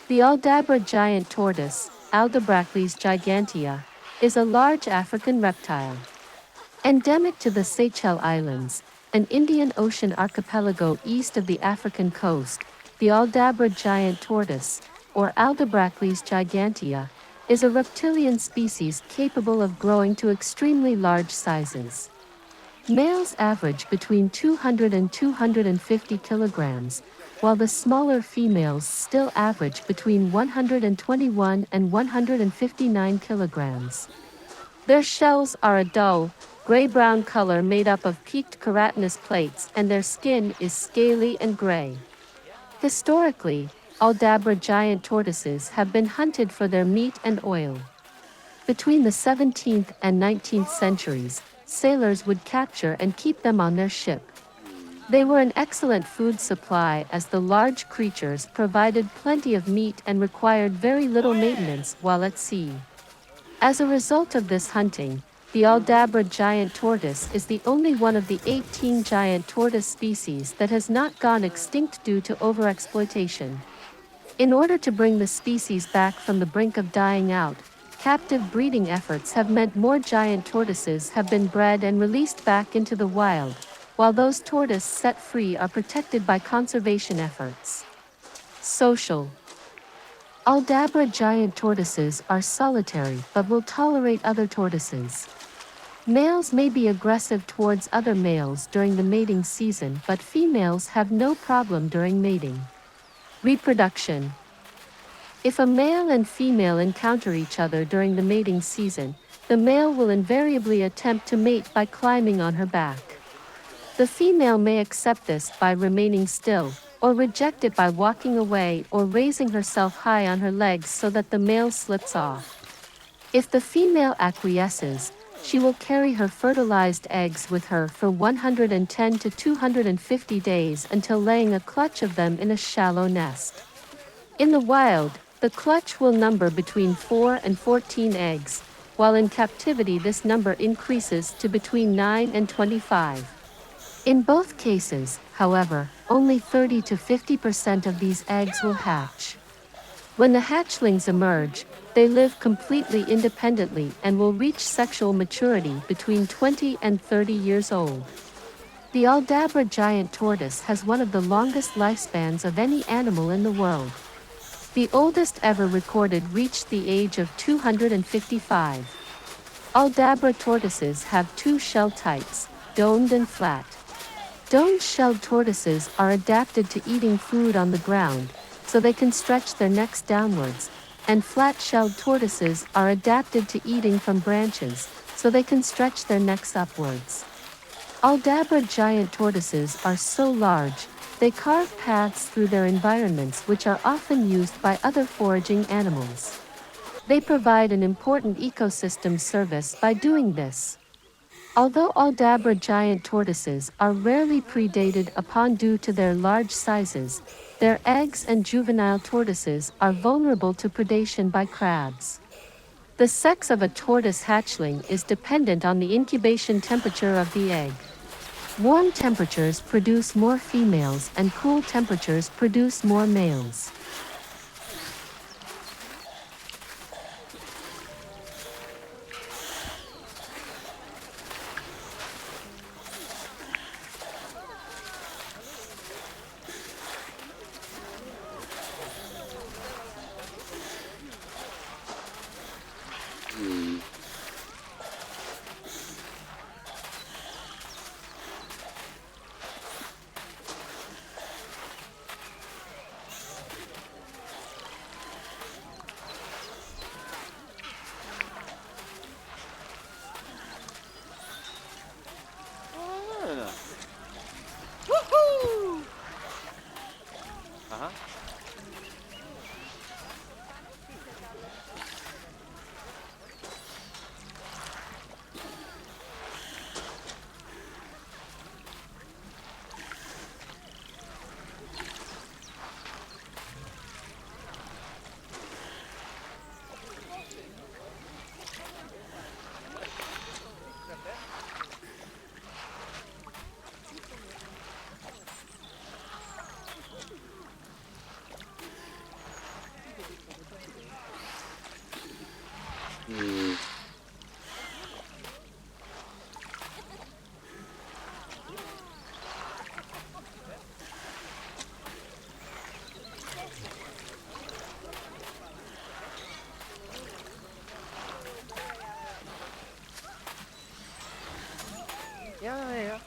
The Aldabra Giant Tortoise, Aldabrachelys gigantea, is a large African reptile. Endemic to the Seychelle Islands, an Indian Ocean archipelago east of the African coast, the Aldabra Giant Tortoise, or Aldabrachelys gigantea, is a reptilian species capable of growing to extremely large sizes. Males average between 200 and 250 kilograms, while the smaller females still average between 121 and 159 kilograms. Their shells are a dull, gray-brown color made up of peaked keratinous plates, and their skin is scaly and gray. Historically, Aldabra giant tortoises have been hunted for their meat and oil. Between the 17th and 19th centuries, sailors would capture and keep them on their ship. They were an excellent food supply as the large creatures provided plenty of meat and required very little maintenance while at sea. As a result of this hunting, the Aldabra giant tortoise is the only one of the 18 giant tortoise species that has not gone extinct due to overexploitation. In order to bring the species back from the brink of dying out, captive breeding efforts have meant more giant tortoises have been bred and released back into the wild, while those tortoises set free are protected by conservation efforts. Social. Aldabra giant tortoises are solitary but will tolerate other tortoises. Males may be aggressive towards other males during the mating season, but females have no problem during mating. Reproduction. If a male and female encounter each other during the mating season, the male will invariably attempt to mate by climbing on her back. The female may accept this by remaining still, or reject it by walking away or raising herself high on her legs so that the male slips off. If the female acquiesces, she will carry her fertilized eggs with her for 110 to 250 days until laying a clutch of them in a shallow nest. In the wild, the clutch will number between 4 and 14 eggs, while in captivity this number increases to between 9 and 25. In both cases, however, only 30 to 50% of these eggs will hatch. When the hatchlings emerge, they live completely independently and will reach sexual maturity between 20 and 30 years old. The Aldabra giant tortoise has one of the longest lifespans of any animal in the world. The oldest ever recorded reached the age of 255. Aldabra tortoises have two shell types, domed and flat. Domed-shelled tortoises are adapted to eating food on the ground, so they can stretch their necks downwards, and flat-shelled tortoises are adapted to eating from branches, so they can stretch their necks upwards. Aldabra giant tortoises are so large, they carve paths through their environments which are often used by other foraging animals. They provide an important ecosystem service by doing this. Although Aldabra giant tortoises are rarely predated upon due to their large sizes, their eggs and juvenile tortoises are vulnerable to predation by crabs. The sex of a tortoise hatchling is dependent on the incubation temperature of the egg. Warm temperatures produce more females and cool temperatures produce more males. Woohoo! Uh-huh. Yeah, yeah, yeah.